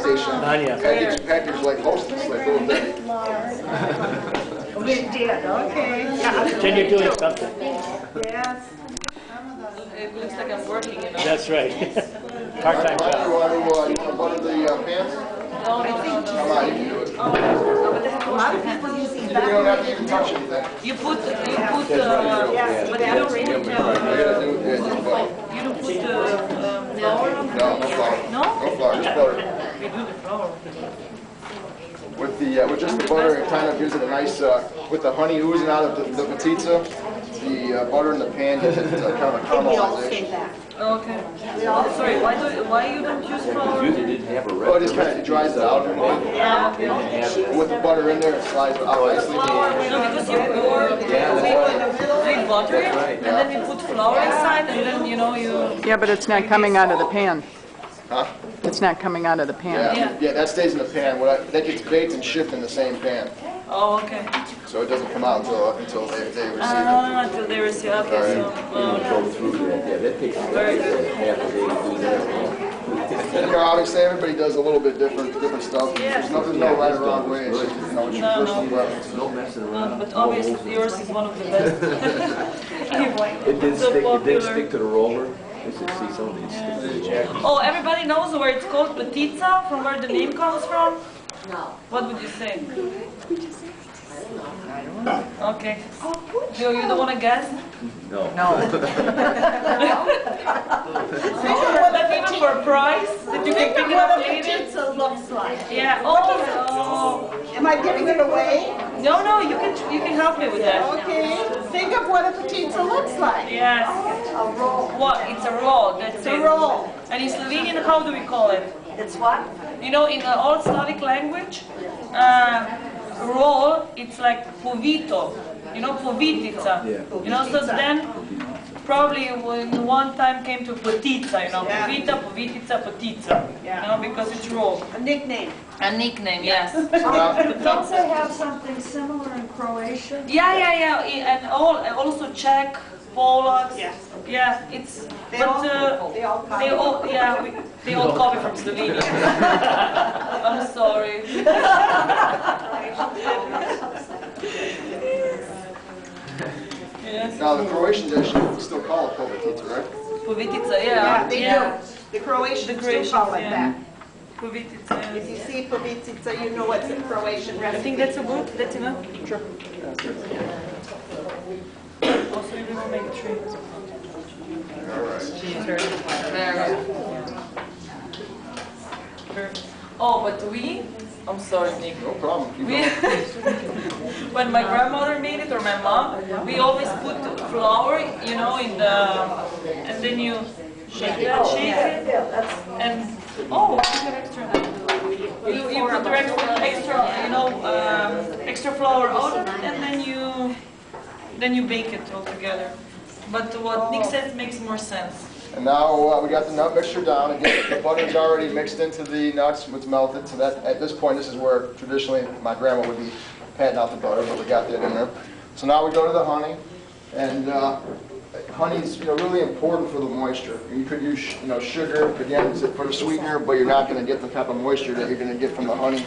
station. Packaged like Hostess, like little Debbie. We did, okay. Then you're doing something. Yes. It looks like I'm working, you know. That's right. Part-time You job. want to butter the pans? No. Come on, you can do it. But they have A lot of people using You don't have to even touch anything. You put, but you don't put, You gotta do it. you don't put flour on? No, no flour. No? No flour, just butter. We do the flour. With just the butter, it kind of gives it a nice, with the honey oozing out of the patizza, the butter in the pan gives it kind of a We all say caramelization. that. Okay. Sorry, why you don't use flour? Usually didn't have a Oh, it just kind of dries it out. Okay. With the butter in there, it slides out nicely. No, because we butter it, and then we put flour inside, and then, you know, you... Yeah, but it's not coming out of the pan. Huh? It's not coming out of the pan. Yeah, that stays in the pan. That gets baked and shipped in the same pan. Oh, okay. So it doesn't come out until they receive it. Until they receive, okay, so... Go through that. Yeah, that takes Very good. half a day to do that. You know, obviously everybody does a little bit different stuff. There's nothing, no right or wrong way. It's just, you know, it's your personal preference. No messing around. But obviously yours is one of the best. It didn't stick to the roller. I should see some of these. Oh, everybody knows where it's called Petizza, from where the name comes from? No. What would you say? Okay. Do you don't want to guess? No. Not even for a price that you can pick it up later? Pizza looks like. Yeah. Oh. Am I giving it away? No, you can help me with that. Okay. Think of what a pizza looks like. Yes. A roll. What? It's a roll. That's It's a it. roll. And in Slovenian, how do we call it? It's what? You know, in the old Slavic language, roll, it's like povito. You know, povitica. You know, so then probably when one time came to potica, you know, povita, povitica, potica. You know, because it's roll. A nickname. A nickname, yes. Don't they have something similar in Croatia? Yeah. And also Czech, Polacks. Yes. Yeah, it's. They but all copy. they all copy from Slovenia. I'm sorry. Yes. Now the Croatian dish, you still call it povitica, right? Povitica, Yeah, they do. The Croatians still call it that. Povitica. If you see povitica, you know it's a Croatian I recipe. think that's a good. That's enough. Sure. Also, you will make 3. All right. Oh, but I'm sorry, Nick. No problem. Keep going. When my grandmother made it, or my mom, we always put flour, you know, in the, and then you shake it, and oh, you have extra. You put extra, you know, extra flour out of it, and then you bake it all together. But what Nick says makes more sense. And now we got the nut mixture down. Again, the butter's already mixed into the nuts. It's melted. So that at this point, this is where traditionally my grandma would be patting out the butter, but we got that in there. So now we go to the honey, and honey's really important for the moisture. You could use sugar again for the sweetener, but you're not going to get the type of moisture that you're going to get from the honey.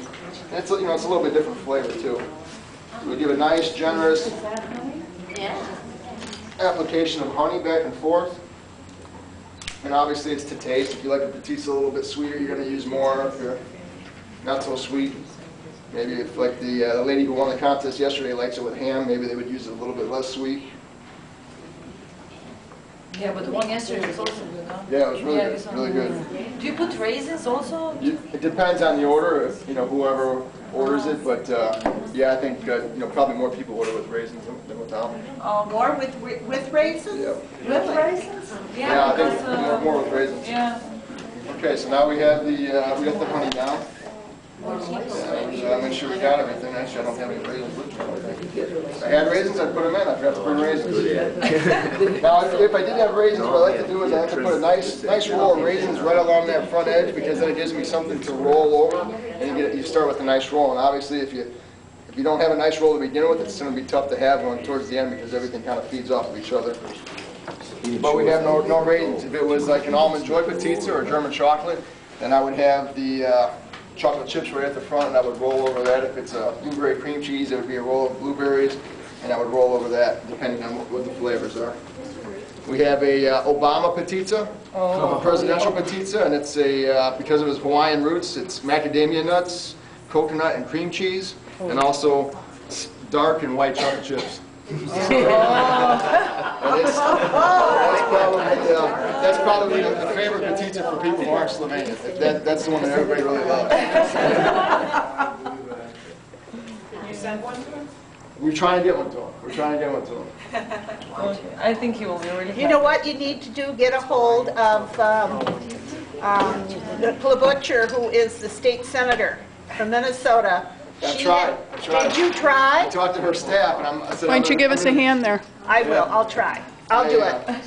It's it's a little bit different flavor too. So we give a nice, generous application of honey back and forth. And obviously it's to taste. If you like the patizza a little bit sweeter, you're going to use more. If you're not so sweet, maybe if like the lady who won the contest yesterday likes it with ham, maybe they would use it a little bit less sweet. Yeah, but the one yesterday was also good, huh? Yeah, it was really good. Really good. Do you put raisins also? It depends on the order, whoever orders it, but yeah, I think probably more people order with raisins than without. More with raisins? Yeah. With raisins? Yeah, I think more with raisins. Yeah. Okay, so now we have we got the honey down. And make sure we got everything. Actually, I don't have any raisins with me. If I had raisins, I'd put them in. I forgot to bring raisins. Now, if I did have raisins, what I like to do is I like to put a nice roll of raisins right along that front edge, because then it gives me something to roll over, and you start with a nice roll. And obviously, if you don't have a nice roll to begin with, it's going to be tough to have one towards the end, because everything kind of feeds off of each other. But we have no raisins. If it was like an almond joy patizza or German chocolate, then I would have the chocolate chips right at the front, and I would roll over that. If it's a blueberry cream cheese, it would be a roll of blueberries, and I would roll over that depending on what the flavors are. We have a Obama Potica, a presidential Potica, and it's because of its Hawaiian roots, it's macadamia nuts, coconut, and cream cheese, and also dark and white chocolate chips. And that's probably the favorite Potica for people who aren't Slovenian. That's the one that everybody really loves. You sent one to him? We're trying to get one to him. We're trying to get one to him. I think he will be really happy. You know what you need to do? Get a hold of the butcher, who is the state senator from Minnesota. I tried. Did you try? I talked to her staff, and I said, Why don't you give us a hand there? I will. I'll try. I'll do it.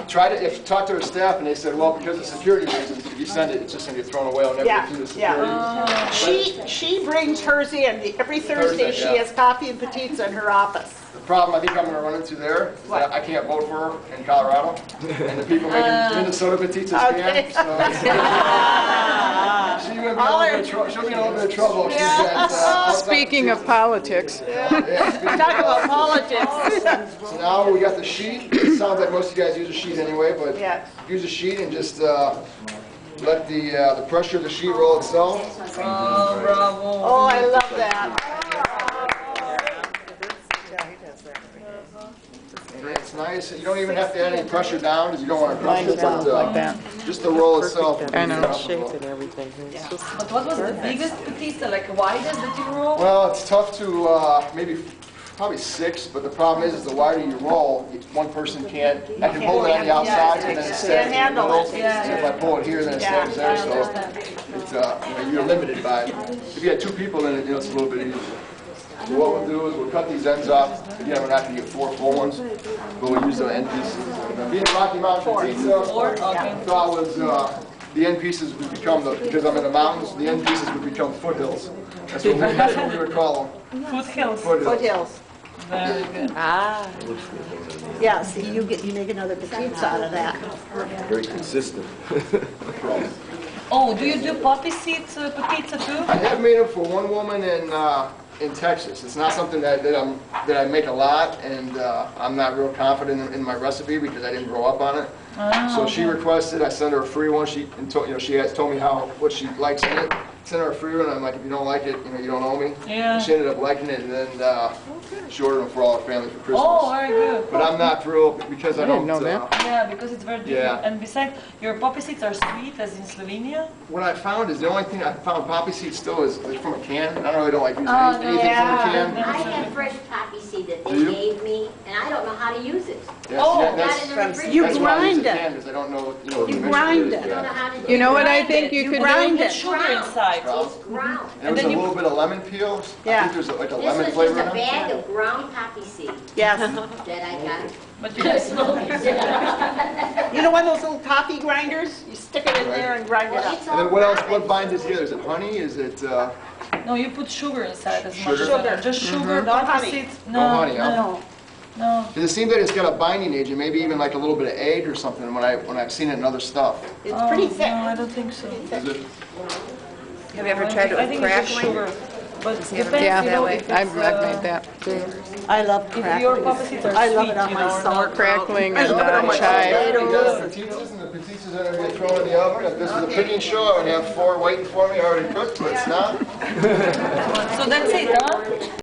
Tried it. Talked to her staff, and they said, well, because of security reasons, if you send it, it's just going to get thrown away. I'll never get through the security. She brings hers in every Thursday. She has coffee and petites in her office. The problem I think I'm going to run into there is that I can't vote for her in Colorado, and the people making Minnesota petitas Okay. can. So she'll be in a little bit of trouble. If she gets, Speaking of politics, Talk about politics. So now we got the sheet. It sounds like most of you guys use a sheet anyway, but use a sheet and just let the pressure of the sheet roll itself. Oh, bravo. Oh, I love that. It's nice. You don't even have to add any pressure down because you don't want to crush mine it. sounds like that. Just the roll itself. I know. But what was the biggest petita, like widest that you roll? Well, it's tough to probably 6, but the problem is the wider you roll, one person can't. I can hold it on the outside, and then it stays in the middle. So if I pull it here, then it stays there. So it's you're limited by it. If you had 2 people in it, it's a little bit easier. So what we'll do is we'll cut these ends off. Again, we're not going to get 4 full ones, but we'll use the end pieces. Being a Rocky Mountain pizza, thought was the end pieces would become, because I'm in the mountains, the end pieces would become foothills. That's what we would call them. Foothills. Foothills. Very good. Yeah, see, you make another petites out of that. Very consistent. Oh, do you do poppy seeds petita too? I have made them for one woman in Texas. It's not something that I make a lot, and I'm not real confident in my recipe because I didn't grow up on it. So she requested I send her a free one. She has told me what she likes in it. Sent her a free one. And I'm like, if you don't like it, you don't owe me. Yeah. She ended up liking it, and then she ordered them for all her family for Christmas. Oh, very good. But I'm not thrilled because I don't know that. Yeah, because it's very different. Yeah. And besides, your poppy seeds are sweet, as in Slovenia. What I found is the only thing I found poppy seeds still is from a can. I really don't like using anything from a can. I have fresh poppy seed that Do they you? gave me, and I don't know how to use it. Yeah, Oh, see, Got it in the refrigerator. You that's why I use grind a it. can, because I don't know. You grind it. I don't know how to do it. You know what I Grind think it. you could grind do? it. Sugar inside. It's ground. There was a little bit of lemon peel. I Yeah. think there's like a This lemon was flavor just in a it. bag of ground poppy seed Yes. that I got. But you guys know. You know one of those little coffee grinders? You stick it in there and grind it Well, up. it's And all then what else? ground. What binds it together? Is it honey? Is it No, you put sugar inside as much as Sugar? better. Just sugar, Not poppy honey. seeds. No honey, huh? No. No. Because it seems that it's got a binding agent, maybe even like a little bit of egg or something. When I've seen it in other stuff. It's pretty Oh, thick. No, I don't think so. Is it? Have you ever tried it I with think it's just crackling? sugar. But depends, Yeah, you know, if I've it's, made that. I love if your crackling. poppy seeds are I sweet, love it on you my know, or not. sauerkraut. Crackling I and love it on my chive. We got potatoes. the petitas, and the petitas are going to get thrown in the oven. If this was a cooking show, I would have 4 waiting for me already cooked, but it's not. So that's it, huh?